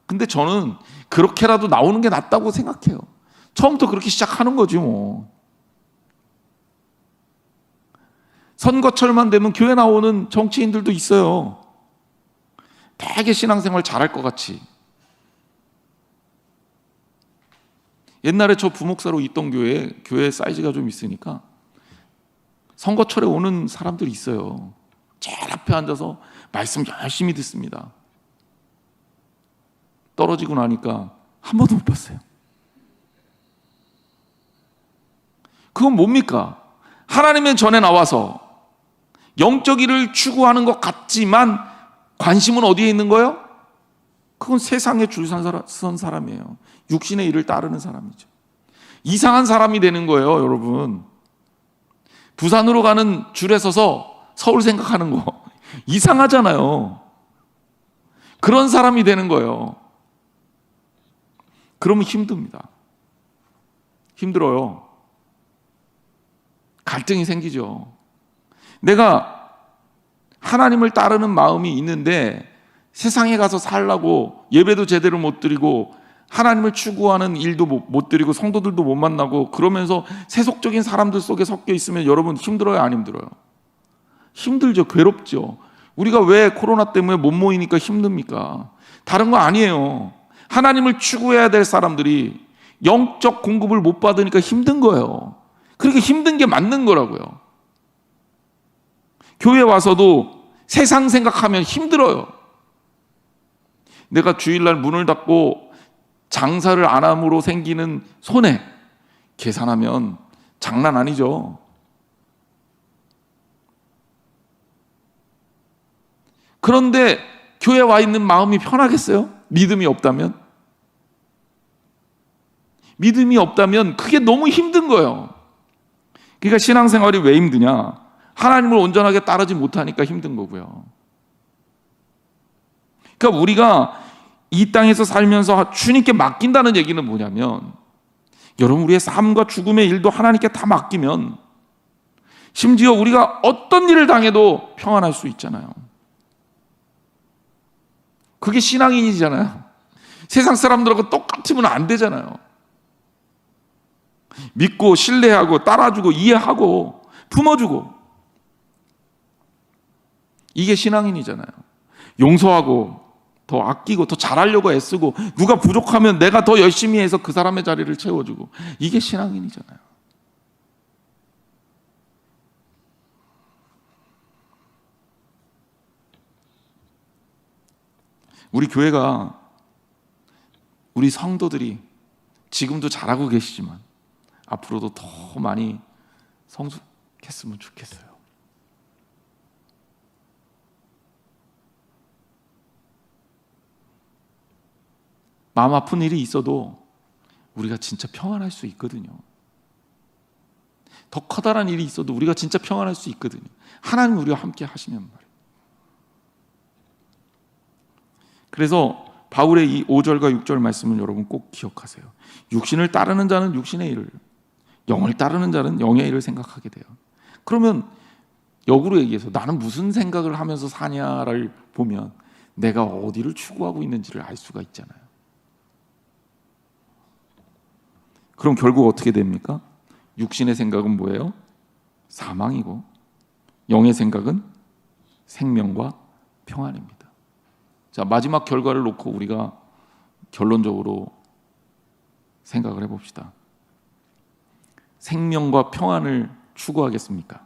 근데 저는 그렇게라도 나오는 게 낫다고 생각해요. 처음부터 그렇게 시작하는 거지 뭐. 선거철만 되면 교회 나오는 정치인들도 있어요. 되게 신앙생활 잘할 것 같이. 옛날에 저 부목사로 있던 교회 사이즈가 좀 있으니까 선거철에 오는 사람들이 있어요. 제일 앞에 앉아서 말씀 열심히 듣습니다. 떨어지고 나니까 한 번도 못 봤어요. 그건 뭡니까? 하나님의 전에 나와서 영적 일을 추구하는 것 같지만 관심은 어디에 있는 거예요? 그건 세상에 줄 선 사람이에요. 육신의 일을 따르는 사람이죠. 이상한 사람이 되는 거예요, 여러분. 부산으로 가는 줄에 서서 서울 생각하는 거 이상하잖아요. 그런 사람이 되는 거예요. 그러면 힘듭니다. 힘들어요. 갈등이 생기죠. 내가 하나님을 따르는 마음이 있는데 세상에 가서 살라고 예배도 제대로 못 드리고 하나님을 추구하는 일도 못 드리고 성도들도 못 만나고 그러면서 세속적인 사람들 속에 섞여 있으면 여러분 힘들어요, 안 힘들어요? 힘들죠. 괴롭죠. 우리가 왜 코로나 때문에 못 모이니까 힘듭니까? 다른 거 아니에요. 하나님을 추구해야 될 사람들이 영적 공급을 못 받으니까 힘든 거예요. 그렇게 힘든 게 맞는 거라고요. 교회 와서도 세상 생각하면 힘들어요. 내가 주일날 문을 닫고 장사를 안 함으로 생기는 손해 계산하면 장난 아니죠. 그런데 교회 와 있는 마음이 편하겠어요? 믿음이 없다면? 믿음이 없다면 그게 너무 힘든 거예요. 그러니까 신앙생활이 왜 힘드냐? 하나님을 온전하게 따르지 못하니까 힘든 거고요. 그러니까 우리가 이 땅에서 살면서 주님께 맡긴다는 얘기는 뭐냐면, 여러분 우리의 삶과 죽음의 일도 하나님께 다 맡기면 심지어 우리가 어떤 일을 당해도 평안할 수 있잖아요. 그게 신앙인이잖아요. 세상 사람들하고 똑같으면 안 되잖아요. 믿고 신뢰하고 따라주고 이해하고 품어주고, 이게 신앙인이잖아요. 용서하고 더 아끼고 더 잘하려고 애쓰고 누가 부족하면 내가 더 열심히 해서 그 사람의 자리를 채워주고, 이게 신앙인이잖아요. 우리 교회가, 우리 성도들이 지금도 잘하고 계시지만 앞으로도 더 많이 성숙했으면 좋겠어요. 마음 아픈 일이 있어도 우리가 진짜 평안할 수 있거든요. 더 커다란 일이 있어도 우리가 진짜 평안할 수 있거든요. 하나님 우리와 함께 하시면 말이에요. 그래서 바울의 이 5절과 6절 말씀을 여러분 꼭 기억하세요. 육신을 따르는 자는 육신의 일을, 영을 따르는 자는 영의 일을 생각하게 돼요. 그러면 역으로 얘기해서 나는 무슨 생각을 하면서 사냐를 보면 내가 어디를 추구하고 있는지를 알 수가 있잖아요. 그럼 결국 어떻게 됩니까? 육신의 생각은 뭐예요? 사망이고 영의 생각은 생명과 평안입니다. 자, 마지막 결과를 놓고 우리가 결론적으로 생각을 해봅시다. 생명과 평안을 추구하겠습니까?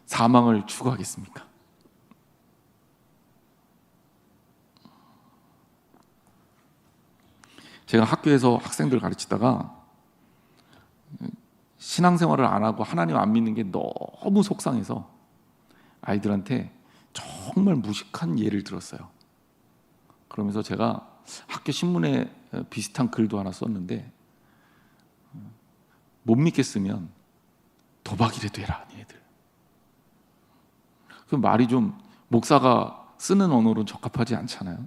사망을 추구하겠습니까? 제가 학교에서 학생들 가르치다가 신앙생활을 안 하고 하나님 안 믿는 게 너무 속상해서 아이들한테 정말 무식한 예를 들었어요. 그러면서 제가 학교 신문에 비슷한 글도 하나 썼는데, 못 믿겠으면 도박이라도 해라 니네들. 그 말이 좀 목사가 쓰는 언어로는 적합하지 않잖아요.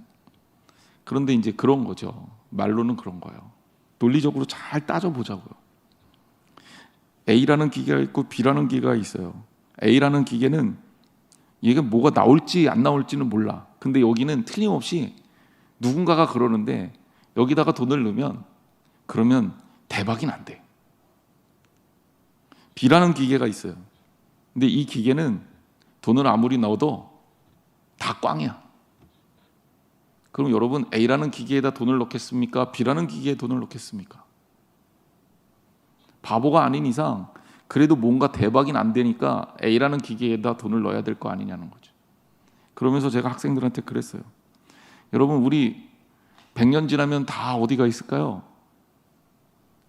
그런데 이제 그런 거죠. 말로는 그런 거예요. 논리적으로 잘 따져보자고요. A라는 기계가 있고 B라는 기계가 있어요. A라는 기계는 얘가 뭐가 나올지 안 나올지는 몰라. 근데 여기는 틀림없이 누군가가 그러는데 여기다가 돈을 넣으면 그러면 대박이 난대. B라는 기계가 있어요. 근데 이 기계는 돈을 아무리 넣어도 다 꽝이야. 그럼 여러분 A라는 기계에다 돈을 넣겠습니까? B라는 기계에 돈을 넣겠습니까? 바보가 아닌 이상 그래도 뭔가 대박이 안 되니까 A라는 기계에다 돈을 넣어야 될 거 아니냐는 거죠. 그러면서 제가 학생들한테 그랬어요. 여러분 우리 100년 지나면 다 어디가 있을까요?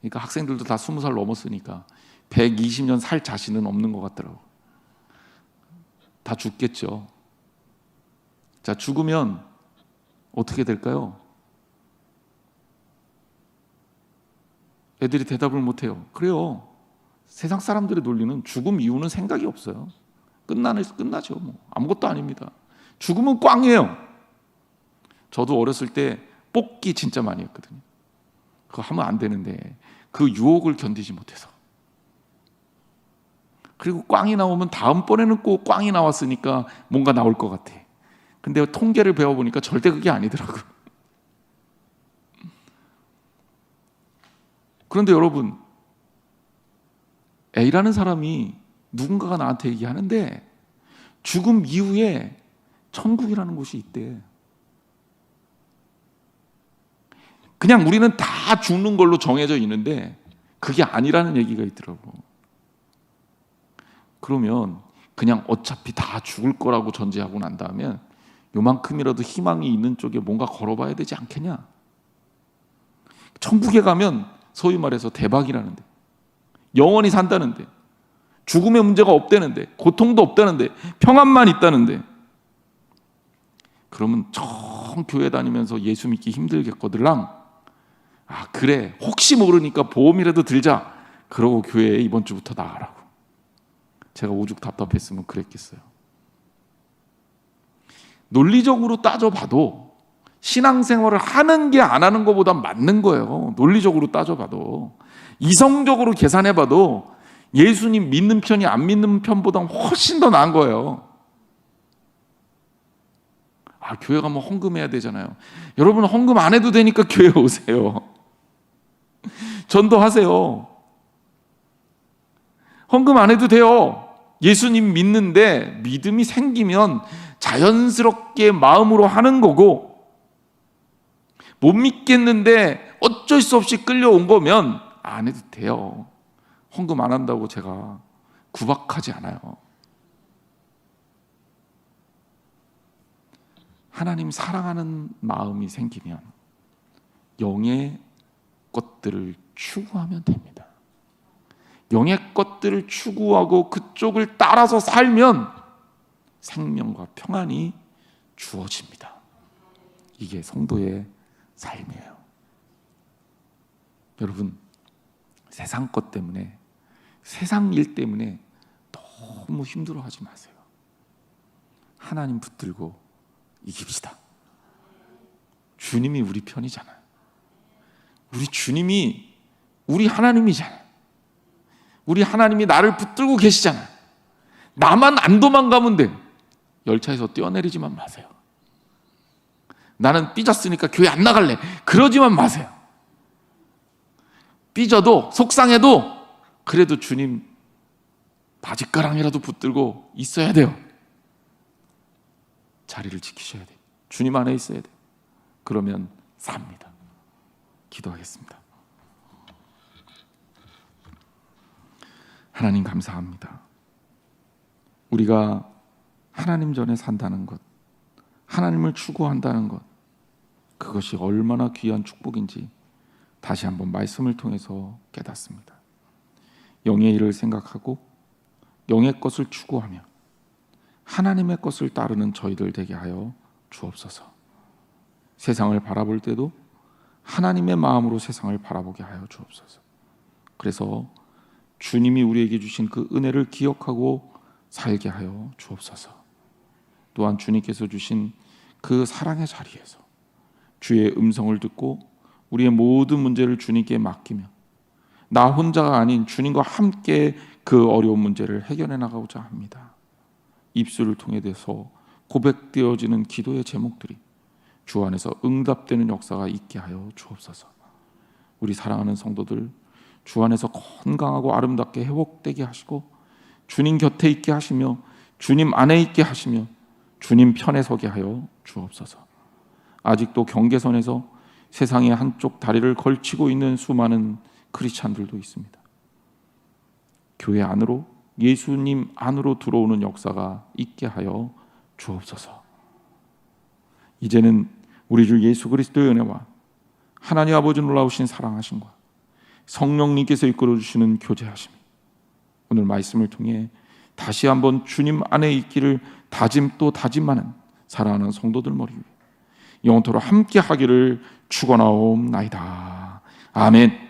그러니까 학생들도 다 20살 넘었으니까 120년 살 자신은 없는 것 같더라고. 다 죽겠죠. 자, 죽으면 어떻게 될까요? 애들이 대답을 못해요. 그래요. 세상 사람들의 논리는 죽음 이후는 생각이 없어요. 끝나죠. 뭐 아무것도 아닙니다. 죽음은 꽝이에요. 저도 어렸을 때 뽑기 진짜 많이 했거든요. 그거 하면 안 되는데 그 유혹을 견디지 못해서. 그리고 꽝이 나오면 다음번에는 꼭 꽝이 나왔으니까 뭔가 나올 것 같아. 근데 통계를 배워보니까 절대 그게 아니더라고요. 그런데 여러분, A라는 사람이 누군가가 나한테 얘기하는데 죽음 이후에 천국이라는 곳이 있대. 그냥 우리는 다 죽는 걸로 정해져 있는데 그게 아니라는 얘기가 있더라고. 그러면 그냥 어차피 다 죽을 거라고 전제하고 난 다음에 요만큼이라도 희망이 있는 쪽에 뭔가 걸어봐야 되지 않겠냐. 천국에 가면 소위 말해서 대박이라는데, 영원히 산다는데, 죽음의 문제가 없다는데, 고통도 없다는데, 평안만 있다는데, 그러면 정 교회 다니면서 예수 믿기 힘들겠거들랑, 아 그래 혹시 모르니까 보험이라도 들자 그러고 교회에 이번 주부터 나가라고. 제가 오죽 답답했으면 그랬겠어요. 논리적으로 따져봐도 신앙생활을 하는 게 안 하는 것보다 맞는 거예요. 논리적으로 따져봐도, 이성적으로 계산해봐도 예수님 믿는 편이 안 믿는 편보다 훨씬 더 나은 거예요. 아, 교회 가면 헌금해야 되잖아요. 여러분 헌금 안 해도 되니까 교회 오세요. 전도하세요. 헌금 안 해도 돼요. 예수님 믿는데 믿음이 생기면 자연스럽게 마음으로 하는 거고, 못 믿겠는데 어쩔 수 없이 끌려온 거면 안 해도 돼요. 헌금 안 한다고 제가 구박하지 않아요. 하나님 사랑하는 마음이 생기면 영의 것들을 추구하면 됩니다. 영의 것들을 추구하고 그쪽을 따라서 살면 생명과 평안이 주어집니다. 이게 성도의 삶이에요. 여러분, 세상 것 때문에, 세상 일 때문에 너무 힘들어하지 마세요. 하나님 붙들고 이깁시다. 주님이 우리 편이잖아요. 우리 주님이 우리 하나님이잖아요. 우리 하나님이 나를 붙들고 계시잖아요. 나만 안 도망가면 돼. 열차에서 뛰어내리지만 마세요. 나는 삐졌으니까 교회 안 나갈래. 그러지만 마세요. 삐져도 속상해도 그래도 주님 바짓가랑이라도 붙들고 있어야 돼요. 자리를 지키셔야 돼요. 주님 안에 있어야 돼요. 그러면 삽니다. 기도하겠습니다. 하나님 감사합니다. 우리가 하나님 전에 산다는 것, 하나님을 추구한다는 것, 그것이 얼마나 귀한 축복인지 다시 한번 말씀을 통해서 깨닫습니다. 영의 일을 생각하고 영의 것을 추구하며 하나님의 것을 따르는 저희들 되게 하여 주옵소서. 세상을 바라볼 때도 하나님의 마음으로 세상을 바라보게 하여 주옵소서. 그래서 주님이 우리에게 주신 그 은혜를 기억하고 살게 하여 주옵소서. 또한 주님께서 주신 그 사랑의 자리에서 주의 음성을 듣고 우리의 모든 문제를 주님께 맡기며 나 혼자가 아닌 주님과 함께 그 어려운 문제를 해결해 나가고자 합니다. 입술을 통해 대서 고백되어지는 기도의 제목들이 주 안에서 응답되는 역사가 있게 하여 주옵소서. 우리 사랑하는 성도들 주 안에서 건강하고 아름답게 회복되게 하시고 주님 곁에 있게 하시며 주님 안에 있게 하시며 주님 편에 서게 하여 주옵소서. 아직도 경계선에서 세상의 한쪽 다리를 걸치고 있는 수많은 크리스찬들도 있습니다. 교회 안으로 예수님 안으로 들어오는 역사가 있게 하여 주옵소서. 이제는 우리 주 예수 그리스도의 은혜와 하나님 아버지 놀라우신 사랑하심과 성령님께서 이끌어주시는 교제하심이 오늘 말씀을 통해 다시 한번 주님 안에 있기를 다짐 또 다짐하는 사랑하는 성도들 머리 위에 영원토록 함께 하기를 축원하옵나이다. 아멘.